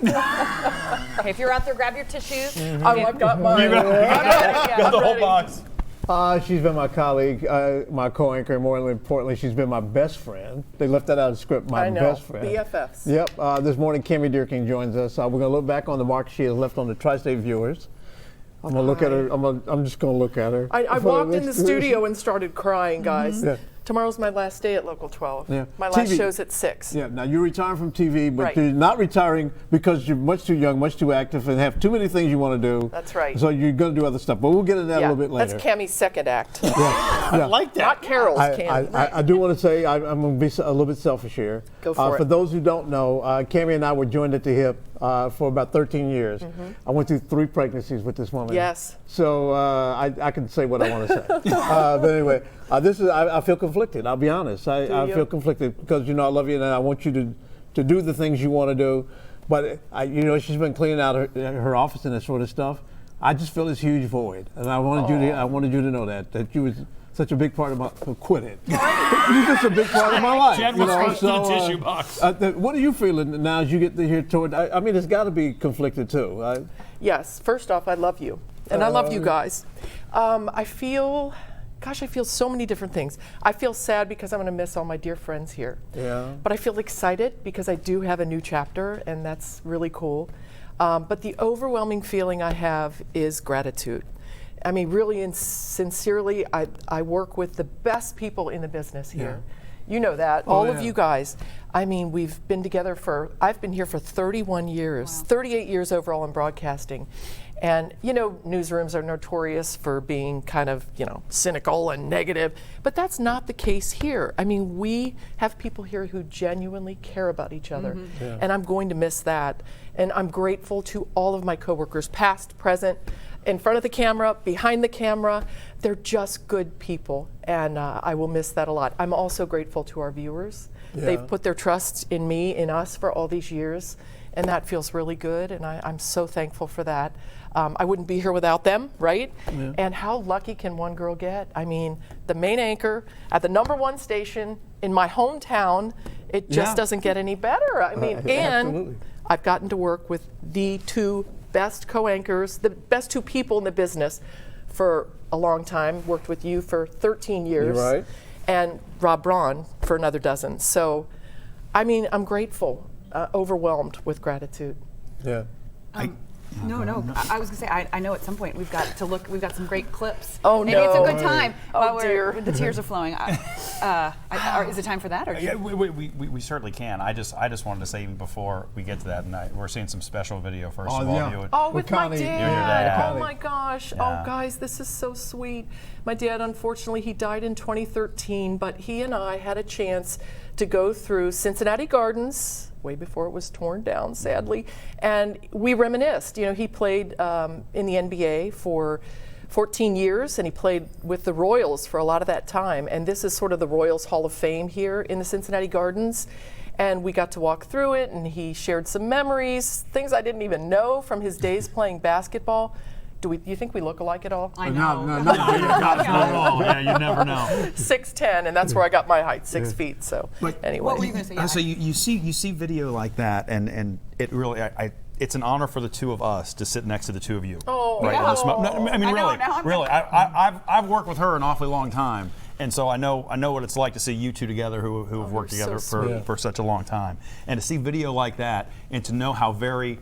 Okay, if you're out there, grab your tissues. Mm-hmm. I've got mine. You got the whole box. She's been my colleague, my co-anchor, and more importantly, she's been my best friend. They left that out of the script, my I know. best friend. BFFs. Yep, this morning Cammy Dierking joins us. We're going to look back on the mark she has left on the Tri-State viewers. I'm going to look at her, I'm just going to look at her. I walked in the studio and started crying, guys. Yeah. Tomorrow's my last day at Local 12. Yeah. My last TV. show's at 6. Yeah, now you're retiring from TV, but Right. you're not retiring because you're much too young, much too active, and have too many things you want to do. That's right. So you're going to do other stuff, but we'll get into that a little bit later. That's Cammy's second act. Yeah. I like that. Not Carol's, Cammy. I do want to say I'm going to be a little bit selfish here. Go for it. For those who don't know, Cammy and I were joined at the hip for about 13 years. I went through 3 pregnancies with this woman. Yes. So I can say what I want to say. But anyway, I feel conflicted. I'll be honest. I you? feel conflicted because I love you and I want you to do the things you want to do. But she's been cleaning out her office and that sort of stuff. I just feel this huge void, and I wanted you to know that you was such a big part of my quit it. You're just a big part of my life. Chad was rushed to the tissue box. What are you feeling now as you get to here toward? I mean, it's got to be conflicted too. Yes. First off, I love you. And I love you guys. I feel so many different things. I feel sad because I'm going to miss all my dear friends here. Yeah. But I feel excited because I do have a new chapter, and that's really cool. But the overwhelming feeling I have is gratitude. I mean, really and sincerely, I work with the best people in the business here. Yeah. You know that, all of you guys. I mean, we've been together I've been here for 31 years, 38 years overall in broadcasting. And, newsrooms are notorious for being kind of, cynical and negative, but that's not the case here. I mean, we have people here who genuinely care about each other, and I'm going to miss that. And I'm grateful to all of my coworkers, past, present, in front of the camera, behind the camera. They're just good people, and I will miss that a lot. I'm also grateful to our viewers. Yeah. They've put their trust in me, in us for all these years, and that feels really good, and I'm so thankful for that. I wouldn't be here without them, right? Yeah. And how lucky can one girl get? I mean, the main anchor at the #1 station in my hometown, it just doesn't get any better. I mean, and absolutely. I've gotten to work with the 2 best co-anchors, the best 2 people in the business for a long time. Worked with you for 13 years. You're right. And Rob Braun for another dozen. So, I mean, I'm grateful, overwhelmed with gratitude. Yeah. No. I was going to say, I know at some point we've got some great clips. Oh, Maybe it's a no. good time Oh, while dear. the tears are flowing. Is it time for that? Or Yeah, we certainly can. I just wanted to say even before we get to that, and we're seeing some special video first of all. Yeah. Oh, with my Connie. dad. Your Oh my gosh. Yeah. Oh, guys, this is so sweet. My dad, unfortunately, he died in 2013, but he and I had a chance to go through Cincinnati Gardens way before it was torn down, sadly, and we reminisced. He played in the NBA for 14 years, and he played with the Royals for a lot of that time. And this is sort of the Royals Hall of Fame here in the Cincinnati Gardens. And we got to walk through it, and he shared some memories, things I didn't even know from his days playing basketball. Do you think we look alike at all? I know. No. Not at all. Yeah, you never know. 6'10", and that's where I got my height, 6 feet. So anyway. What were you going to say? Yeah. So you see video like that, and it really it's an honor for the 2 of us to sit next to the 2 of you. Oh, right. yeah. No, I mean, I know, really, now I'm really. I've worked with her an awfully long time, and so I know what it's like to see you 2 together who have worked you're together so for such a long time, and to see video like that, and to know how very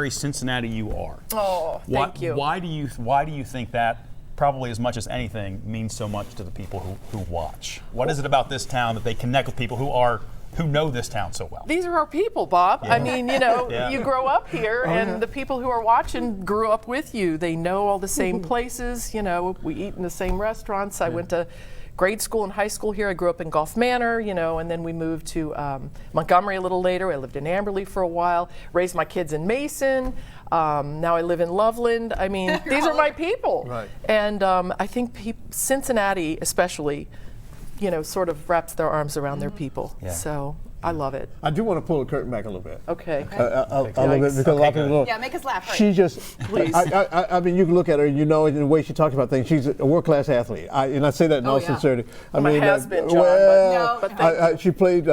Cincinnati you are. Oh, thank you. Why do you think that, probably as much as anything, means so much to the people who watch? What is it about this town that they connect with people who know this town so well? These are our people, Bob. Yeah. I mean, Yeah. you grow up here, and the people who are watching grew up with you. They know all the same places. We eat in the same restaurants. I went to grade school and high school here. I grew up in Gulf Manor, and then we moved to Montgomery a little later. I lived in Amberley for a while, raised my kids in Mason. Now I live in Loveland. I mean, these are my people. Right. And I think Cincinnati especially, sort of wraps their arms around their people. Yeah. So I love it. I do want to pull the curtain back a little bit. Okay. A little bit, because a lot of people don't. Yeah, make us laugh. Hurry. She just, Please. I mean, you can look at her, and you know, in the way she talks about things, she's a world-class athlete. And I say that in all yeah. sincerity. I'm a has-been, John, well, but no. she played,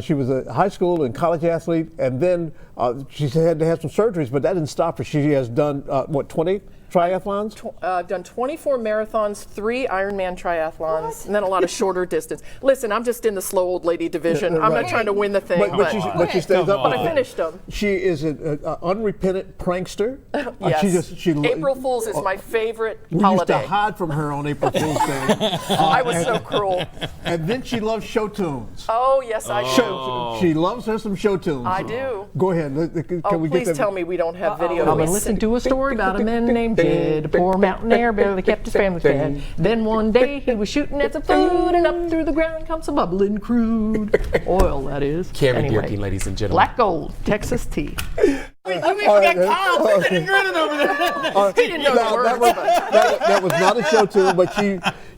she was a high school and college athlete, and then she had to have some surgeries, but that didn't stop her. She has done, 20 triathlons? I've done 24 marathons, 3 Ironman triathlons, and then a lot of shorter distance. Listen, I'm just in the slow old lady division. I'm not trying to win the thing, But she stays up. but I finished them. She is an unrepentant prankster. Yes. She April Fool's is my favorite we holiday. used to hide from her on April Fool's Day. I was so cruel. And then she loves show tunes. Oh, yes, I do. She loves her some show tunes. I do. Go ahead. Can we Please get that? tell me we don't have video. I'm gonna listen to a story about a man named Jed, a poor mountaineer, barely kept his family fed. Then one day he was shooting at some food, and up through the ground comes some bubbling crude oil. That is. Cammy Anyway, Dierking, ladies and gentlemen. Black gold, Texas tea. He didn't know the words. That was not a show tune, but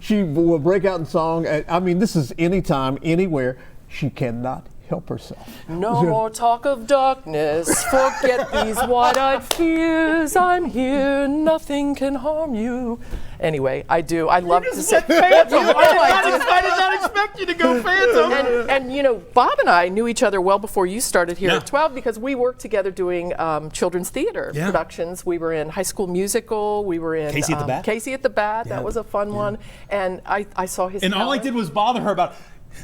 she will break out in song. I mean, this is anytime, anywhere. She cannot help herself. No more talk of darkness. Forget these wide-eyed fears. I'm here. Nothing can harm you. Anyway, I do. I love to say Phantom. I did not expect you to go Phantom. And you know, Bob and I knew each other well before you started here at 12 because we worked together doing children's theater productions. We were in High School Musical. We were in Casey at the Bat? Casey at the Bat. That was a fun one. And I saw his And all I talent. did was bother her about,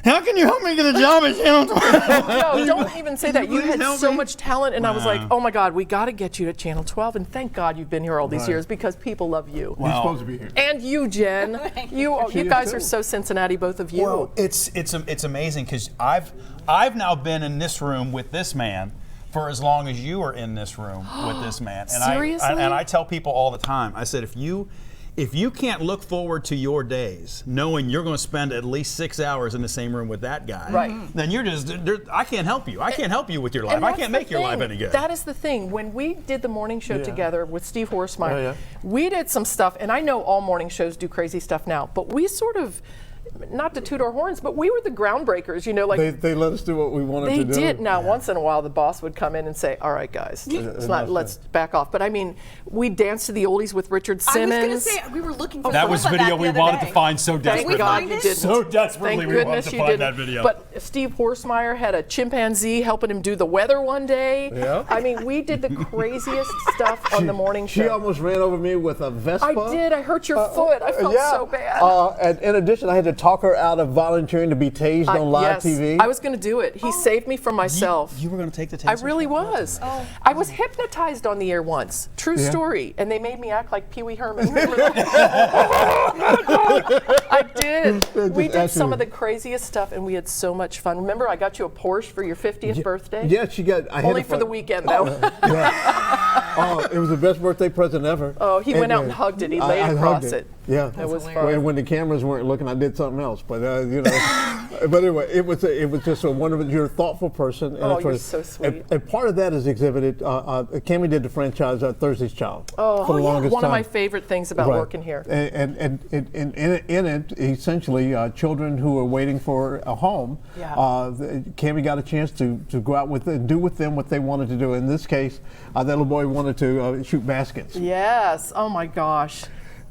how can you help me get a job at Channel 12? No, don't even say that. You Please had help so me. much talent, and I was like, oh my God, we got to get you to Channel 12. And thank God you've been here all these years because people love you. You're supposed to be here. And you, Jen. You She is guys too. are so Cincinnati, both of you. Well, it's amazing because I've now been in this room with this man for as long as you were in this room with this man. And Seriously? I tell people all the time, I said, if you can't look forward to your days knowing you're going to spend at least 6 hours in the same room with that guy, Right. then you're just, I can't help you. I can't help you with your life. And I that's can't the make your life thing. any good. That is the thing. When we did the morning show together with Steve Horsemeyer, Yeah. we did some stuff, and I know all morning shows do crazy stuff now, but we sort of, not to toot our horns, but we were the groundbreakers, you know, like They let us do what we wanted they to do. did. Now, once in a while, the boss would come in and say, all right, guys, let's back off. But I mean, we danced to the oldies with Richard Simmons. I was going to say, we were looking for that some was of video the we other wanted day. to find so Thank desperately. God find you it? didn't. So desperately Thank we goodness wanted to you find didn't. that video. But Steve Horsemeyer had a chimpanzee helping him do the weather one day. Yeah. I mean, we did the craziest stuff on the morning show. She almost ran over me with a Vespa. I did. I hurt your foot. I felt so bad. And in addition, I had to talk her out of volunteering to be tased on live yes, TV. I was going to do it. He saved me from myself. You were going to take the taser? I really was. I was hypnotized on the air once. True story. And they made me act like Pee Wee Herman. Remember that? I did. We did some of the craziest stuff, and we had so much fun. Remember, I got you a Porsche for your 50th birthday? Yeah, she got. I had Only it for the weekend, though. It was the best birthday present ever. Oh, he went out and hugged it. He laid I across hugged it. Yeah, It was Well, fun. when the cameras weren't looking, I did something else. But you know, but anyway, it was just a wonderful. You're a thoughtful person. And Oh, that's you're what- so sweet. And part of that is exhibited. Cammy did the franchise Thursday's Child for the longest One time. of my favorite things about Right. working here. And in it, essentially, children who are waiting for a home, Yeah. Cammy got a chance to go out with and do with them what they wanted to do. In this case, that little boy wanted to shoot baskets. Yes. Oh my gosh.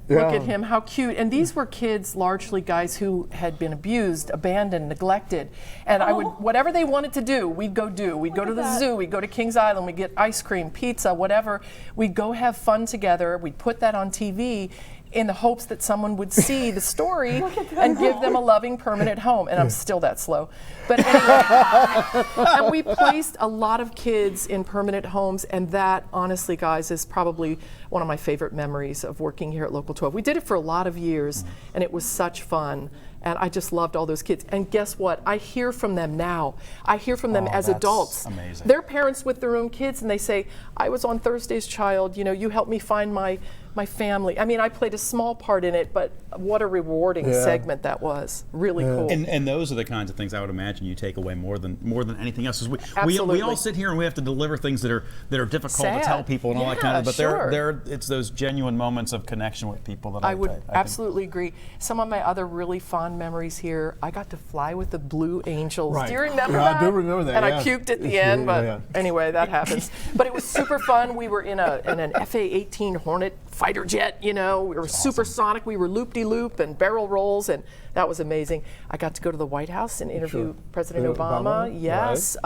Look Yeah. at him, how cute. And these were kids, largely guys who had been abused, abandoned, neglected. And I would, whatever they wanted to do, we'd go do. We'd go to the zoo, we'd go to Kings Island, we'd get ice cream, pizza, whatever. We'd go have fun together. We'd put that on TV in the hopes that someone would see the story and give them a loving permanent home. And I'm still that slow. But anyway, and we placed a lot of kids in permanent homes, and that, honestly, guys, is probably one of my favorite memories of working here at Local 12. We did it for a lot of years, and it was such fun. And I just loved all those kids. And guess what? I hear from them now. I hear from them as that's adults. amazing. They're parents with their own kids, and they say, I was on Thursday's Child, you know, you helped me find my family. I mean, I played a small part in it, but what a rewarding segment that was. Really cool. And those are the kinds of things I would imagine you take away more than anything else. 'Cause we Absolutely. all sit here and we have to deliver things that are difficult Sad. to tell people and all that kind Yeah, of. But sure. it's those genuine moments of connection with people that I would think- absolutely agree. Some of my other really fond fond memories here. I got to fly with the Blue Angels. Right. Do you remember Yeah, that? I do remember that, And yeah. I puked at the end, but Yeah. anyway, that happens. But it was super fun. We were in an FA-18 Hornet fighter jet, you know. We were supersonic. We were loop-de-loop and barrel rolls, and that was amazing. I got to go to the White House and interview President Obama. Yes.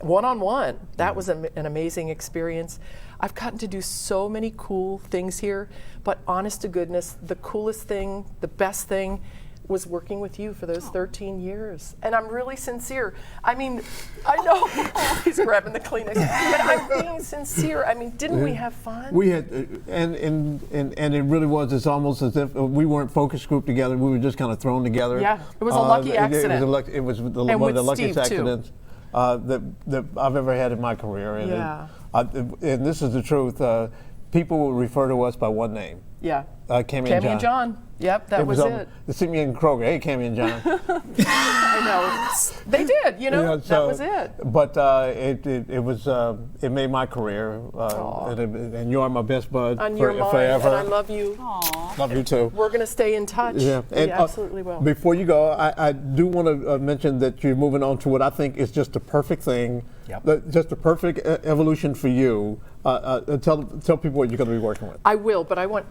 One-on-one. That was an amazing experience. I've gotten to do so many cool things here, but honest to goodness, the coolest thing, the best thing, was working with you for those 13 years. And I'm really sincere. I mean, I know he's grabbing the Kleenex, but I'm being sincere. I mean, didn't we have fun? We had, and it really was. It's almost as if we weren't focus group together. We were just kind of thrown together. Yeah, it was a lucky accident. It was one And of with the luckiest Steve, too. accidents that I've ever had in my career. And, Yeah. and this is the truth. People will refer to us by one name. Yeah. Cammy Cammy and John. Yep, that was it. They see me in Kroger. Hey, Cammy and John. I know. They did, you know, that was it. But it made my career, and you are my best bud On your mind, forever. and I love you. Love you too. We're going to stay in touch. Yeah, We absolutely will. Before you go, I do want to mention that you're moving on to what I think is just the perfect thing, just the perfect evolution for you. Tell people what you're going to be working with. I will, but I want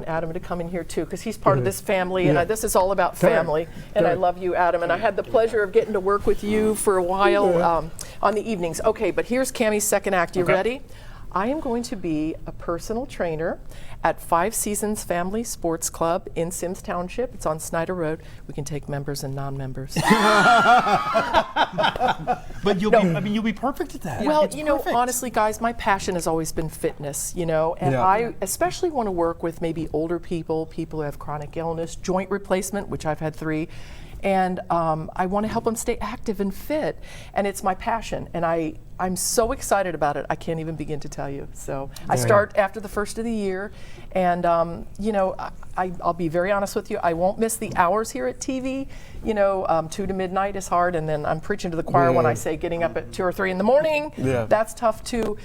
Adam to come in here too, because he's part of this family, and this is all about Correct. family. And I love you, Adam, and I had the pleasure of getting to work with you for a while on the evenings. Okay, but here's Cammy's second act. You ready? I am going to be a personal trainer at 5 Seasons Family Sports Club in Sims Township. It's on Snyder Road. We can take members and non-members. But you'll be perfect at that. Well, It's you know, perfect. honestly, guys, my passion has always been fitness, you know, and I especially want to work with maybe older people, people who have chronic illness, joint replacement, which I've had 3, and I want to help them stay active and fit, and it's my passion, and I'm so excited about it, I can't even begin to tell you. So I start after the first of the year, and you know, I'll be very honest with you, I won't miss the hours here at TV. You know, 2 to midnight is hard, and then I'm preaching to the choir when I say getting up at 2 or 3 in the morning. That's tough too.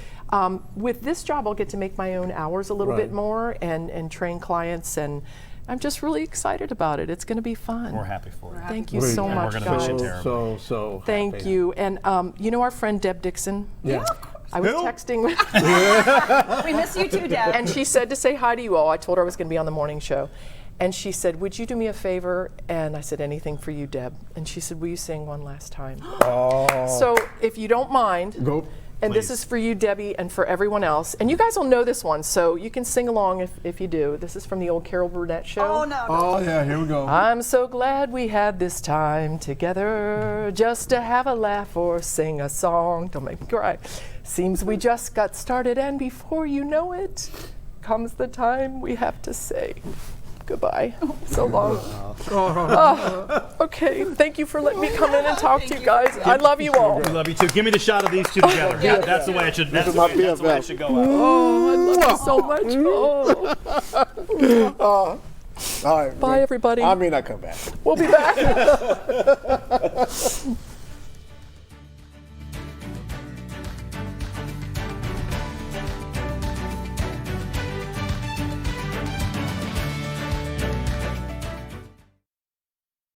With this job, I'll get to make my own hours a little bit more and train clients, and I'm just really excited about it. It's going to be fun. We're happy for you. Thank you so And much, we're gonna miss you guys. terribly. So Thank happy. you. And you know our friend Deb Dixon? Yeah. I was texting with We miss you too, Dad. and she said to say hi to you all. I told her I was going to be on the morning show. And she said, would you do me a favor? And I said, anything for you, Deb. And she said, will you sing one last time? So if you don't mind, Go. and this is for you, Debbie, and for everyone else. And you guys will know this one, so you can sing along if you do. This is from the old Carol Burnett show. Oh, no. Oh yeah, here we go. I'm so glad we had this time together just to have a laugh or sing a song. Don't make me cry. Seems we just got started, and before you know it, comes the time we have to say goodbye. So long. Okay, thank you for letting me come in and talk to you guys. I love you all. We love you too. Give me the shot of these two together. That's the way it should. That's the way it should go out. Oh, I love you so much. Oh. All right. Bye, everybody. I mean, I come back. We'll be back.